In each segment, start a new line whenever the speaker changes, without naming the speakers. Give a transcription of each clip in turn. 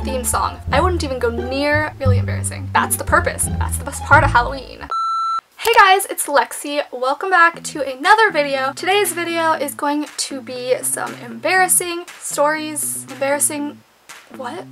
theme song, I wouldn't even go near. Really embarrassing. That's the purpose. That's the best part of Halloween. Hey guys, it's Lexi. Welcome back to another video. Today's video is going to be some embarrassing stories.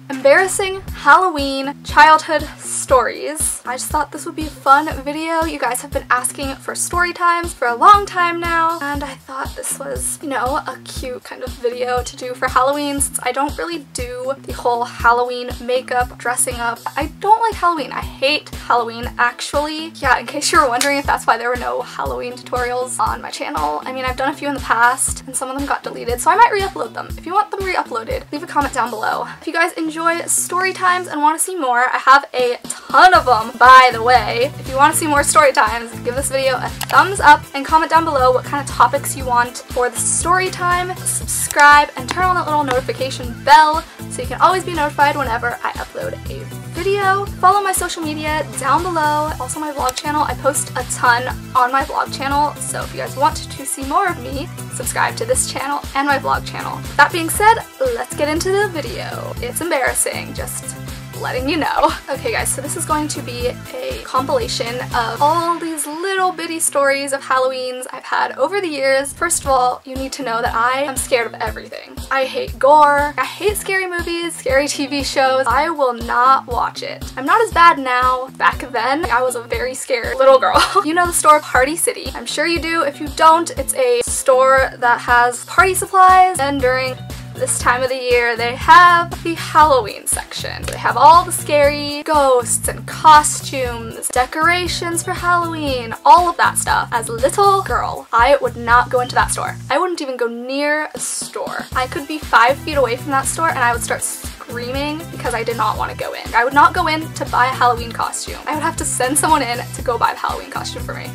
Embarrassing Halloween childhood stories. I just thought this would be a fun video. You guys have been asking for story times for a long time now, and I thought this was, you know, a cute kind of video to do for Halloween since I don't really do the whole Halloween makeup, dressing up. I don't like Halloween. I hate Halloween, actually. Yeah, in case you were wondering if that's why there were no Halloween tutorials on my channel. I mean, I've done a few in the past, and some of them got deleted, so I might re-upload them. If you want them re-uploaded, leave a comment down below. If you guys enjoy story times and want to see more, I have a ton of them, by the way. If you want to see more story times, give this video a thumbs up and comment down below what kind of topics you want for the story time. Subscribe and turn on that little notification bell so you can always be notified whenever I upload a video. Follow my social media down below. Also my vlog channel. I post a ton on my vlog channel, so if you guys want to see more of me, subscribe to this channel and my vlog channel. That being said, let's get into the video. It's embarrassing, just letting you know. Okay guys, so this is going to be a compilation of all these little bitty stories of Halloweens I've had over the years. First of all, you need to know that I am scared of everything. I hate gore, I hate scary movies, scary TV shows. I will not watch it. I'm not as bad now. Back then, I was a very scared little girl. You know the store Party City. I'm sure you do. If you don't, it's a store that has party supplies, and during this time of the year they have the Halloween section. They have all the scary ghosts and costumes, decorations for Halloween, all of that stuff. As a little girl, I would not go into that store. I wouldn't even go near a store. I could be 5 feet away from that store and I would start screaming because I did not want to go in. I would not go in to buy a Halloween costume. I would have to send someone in to go buy the Halloween costume for me.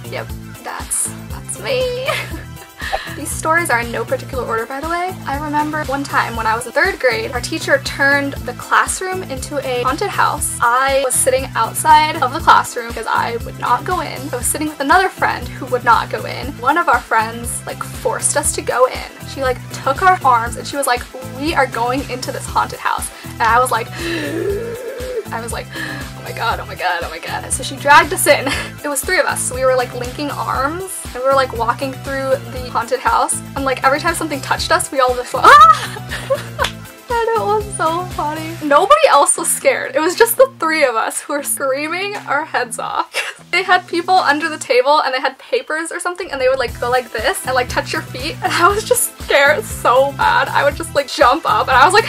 Yep, that's me. These stories are in no particular order, by the way. I remember one time when I was in 3rd grade, our teacher turned the classroom into a haunted house. I was sitting outside of the classroom because I would not go in. I was sitting with another friend who would not go in. One of our friends like forced us to go in. She like took our arms and she was like, "We are going into this haunted house." And I was like, oh my god, oh my god, oh my god. So she dragged us in. It was 3 of us, so we were like linking arms and we were like walking through the haunted house, and like every time something touched us, we all just went, ah! And it was so funny. Nobody else was scared. It was just the 3 of us who were screaming our heads off. They had people under the table and they had papers or something, and they would like go like this and like touch your feet, and I was just scared so bad. I would just like jump up and I was like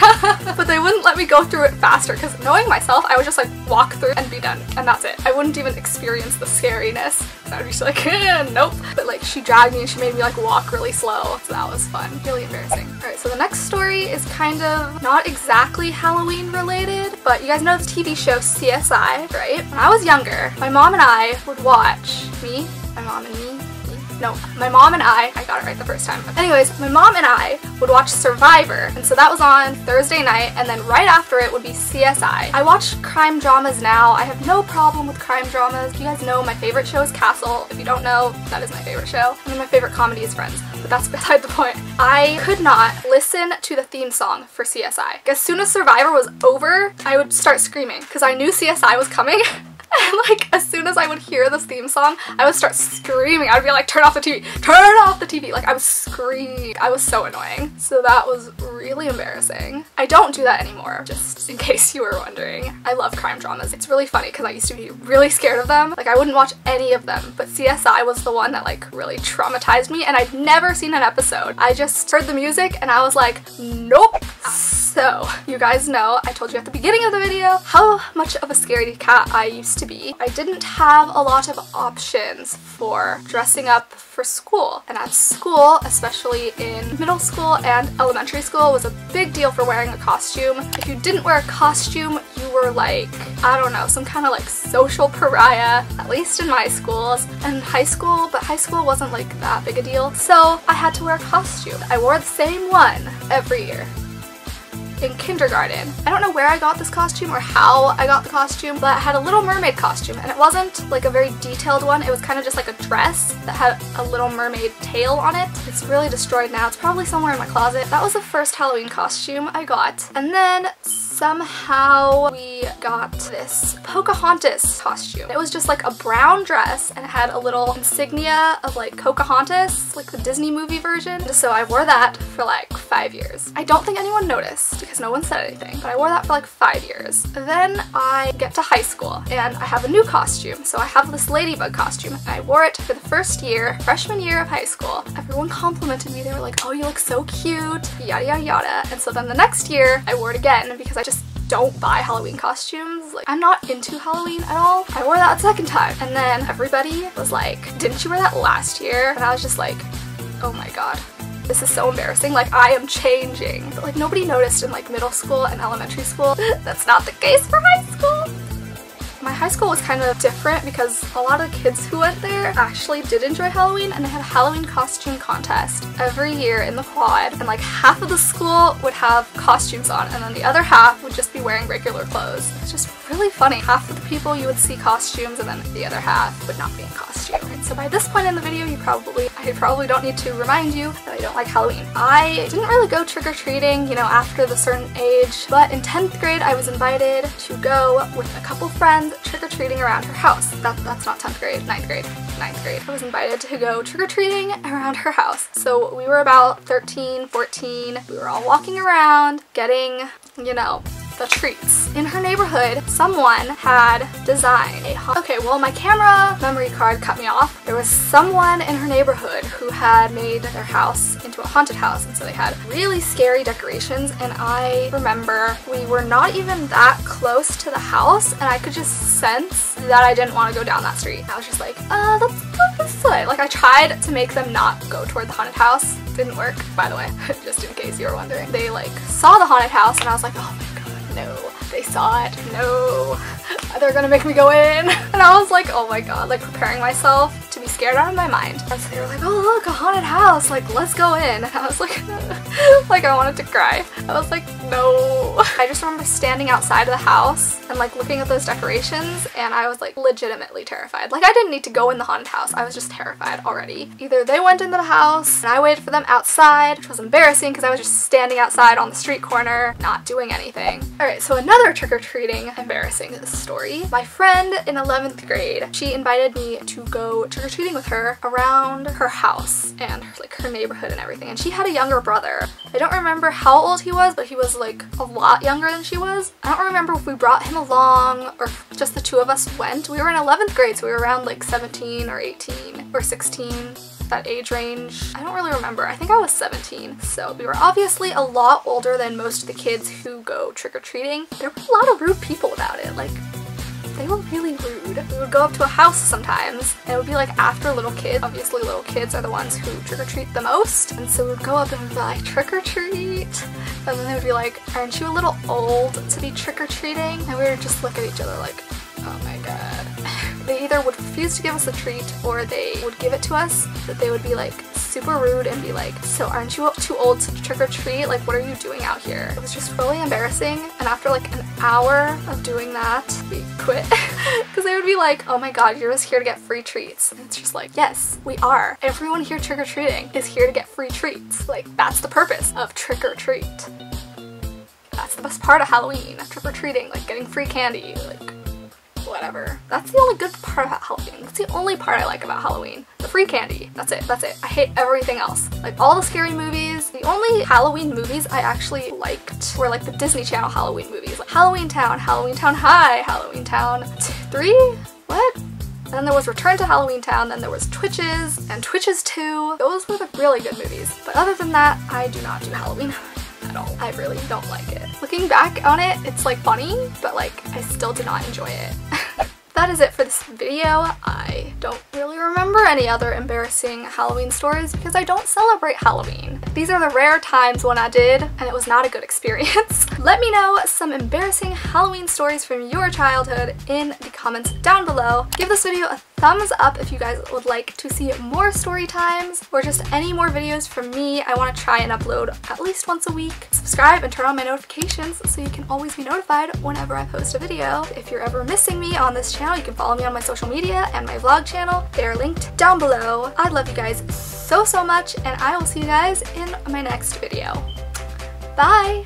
but they wouldn't let me go through it faster because knowing myself, I would just like walk through and be done, and that's it. I wouldn't even experience the scariness. I would be just like nope. But like she dragged me and she made me like walk really slow, so that was fun. Really embarrassing. Alright, so the next story is kind of not exactly Halloween related, but you guys know the TV show CSI, right? When I was younger, my mom and I would watch my mom and I got it right the first time. Anyways, my mom and I would watch Survivor, and so that was on Thursday night, and then right after it would be CSI. I watch crime dramas now. I have no problem with crime dramas. You guys know my favorite show is Castle. If you don't know, that is my favorite show. And then my favorite comedy is Friends, but that's beside the point. I could not listen to the theme song for CSI. As soon as Survivor was over, I would start screaming because I knew CSI was coming. And like as soon as I would hear this theme song, I would start screaming. I would be like, turn off the TV, turn off the TV. Like I was screaming. I was so annoying. So that was really embarrassing. I don't do that anymore, just in case you were wondering. I love crime dramas. It's really funny because I used to be really scared of them. Like I wouldn't watch any of them, but CSI was the one that like really traumatized me, and I'd never seen an episode. I just heard the music and I was like, nope. So, you guys know, I told you at the beginning of the video how much of a scaredy cat I used to be. I didn't have a lot of options for dressing up for school. And at school, especially in middle school and elementary school, was a big deal for wearing a costume. If you didn't wear a costume, you were like, I don't know, some kind of like social pariah, at least in my schools. And high school, but high school wasn't like that big a deal. So I had to wear a costume. I wore the same one every year. In kindergarten. I don't know where I got this costume or how I got the costume, but I had a Little Mermaid costume, and it wasn't like a very detailed one. It was kind of just like a dress that had a Little Mermaid tail on it. It's really destroyed now. It's probably somewhere in my closet. That was the first Halloween costume I got. And then somehow we got this Pocahontas costume. It was just like a brown dress and it had a little insignia of like Pocahontas, like the Disney movie version. So I wore that for like 5 years. I don't think anyone noticed because no one said anything, but I wore that for like 5 years. Then I get to high school and I have a new costume. So I have this ladybug costume and I wore it for the first year, freshman year of high school. Everyone complimented me. They were like, oh, you look so cute, yada yada yada. And so then the next year I wore it again because I just don't buy Halloween costumes. Like, I'm not into Halloween at all. I wore that a second time and then everybody was like, didn't you wear that last year? And I was just like, oh my god. This is so embarrassing, like I am changing. But like nobody noticed in like middle school and elementary school. That's not the case for high school. My high school was kind of different because a lot of the kids who went there actually did enjoy Halloween, and they had a Halloween costume contest every year in the quad, and like half of the school would have costumes on and then the other half would just be wearing regular clothes. It's just really funny. Half of the people you would see costumes and then the other half would not be in costume. And so by this point in the video I probably don't need to remind you that I don't like Halloween. I didn't really go trick-or-treating, you know, after the certain age, but in 10th grade I was invited to go with a couple friends trick-or-treating around her house. That's not 10th grade, 9th grade. I was invited to go trick-or-treating around her house. So we were about 13, 14. We were all walking around getting, you know, the treats. In her neighborhood, someone had designed a okay, well, my camera memory card cut me off. There was someone in her neighborhood who had made their house into a haunted house, and so they had really scary decorations, and I remember we were not even that close to the house, and I could just sense that I didn't want to go down that street. I was just like, let's go this way. Like, I tried to make them not go toward the haunted house. Didn't work, by the way, just in case you were wondering. They like saw the haunted house, and I was like, oh my god. No, they saw it. No, they're gonna make me go in. And I was like, oh my god, like preparing myself to be scared out of my mind. And so they were like, oh look, a haunted house, like let's go in. And I was like, like I wanted to cry. I was like, no. I just remember standing outside of the house and like looking at those decorations, and I was like legitimately terrified. Like I didn't need to go in the haunted house. I was just terrified already. Either they went into the house and I waited for them outside, which was embarrassing because I was just standing outside on the street corner, not doing anything. Alright, so another trick-or-treating embarrassing story. My friend in 11th grade, she invited me to go trick-or-treating with her around her house and like her neighborhood and everything, and she had a younger brother. I don't remember how old he was, but he was like a lot younger than she was. I don't remember if we brought him along or if just the two of us went. We were in 11th grade, so we were around like 17 or 18 or 16. That age range. I don't really remember. I think I was 17. So we were obviously a lot older than most of the kids who go trick-or-treating. There were a lot of rude people about it. Like, they were really rude. We would go up to a house sometimes and it would be like after little kids. Obviously little kids are the ones who trick-or-treat the most. And so we would go up and we'd be like, trick-or-treat. And then they would be like, aren't you a little old to be trick-or-treating? And we would just look at each other like, oh my god. They either would refuse to give us a treat or they would give it to us, but they would be like super rude and be like, so aren't you too old to trick-or-treat? Like, what are you doing out here? It was just really embarrassing, and after like an hour of doing that, we quit because they would be like, oh my god, you're just here to get free treats. And it's just like, yes, we are. Everyone here trick-or-treating is here to get free treats. Like, that's the purpose of trick-or-treat. That's the best part of Halloween, trick-or-treating, like getting free candy, like whatever. That's the only good part about Halloween. That's the only part I like about Halloween. The free candy. That's it. That's it. I hate everything else. Like all the scary movies. The only Halloween movies I actually liked were like the Disney Channel Halloween movies. Like Halloween Town, Halloween Town High, Halloween Town 3? What? And then there was Return to Halloween Town, then there was Twitches, and Twitches 2. Those were the really good movies. But other than that, I do not do Halloween at all. I really don't like it. Looking back on it, it's like funny, but like I still did not enjoy it. That is it for this video. I don't really remember any other embarrassing Halloween stories because I don't celebrate Halloween. These are the rare times when I did, and it was not a good experience. Let me know some embarrassing Halloween stories from your childhood in the comments down below. Give this video a thumbs up if you guys would like to see more story times or just any more videos from me. I want to try and upload at least once a week. Subscribe and turn on my notifications so you can always be notified whenever I post a video. If you're ever missing me on this channel, you can follow me on my social media and my vlog channel. They are linked down below. I love you guys so much, and I will see you guys in my next video. Bye!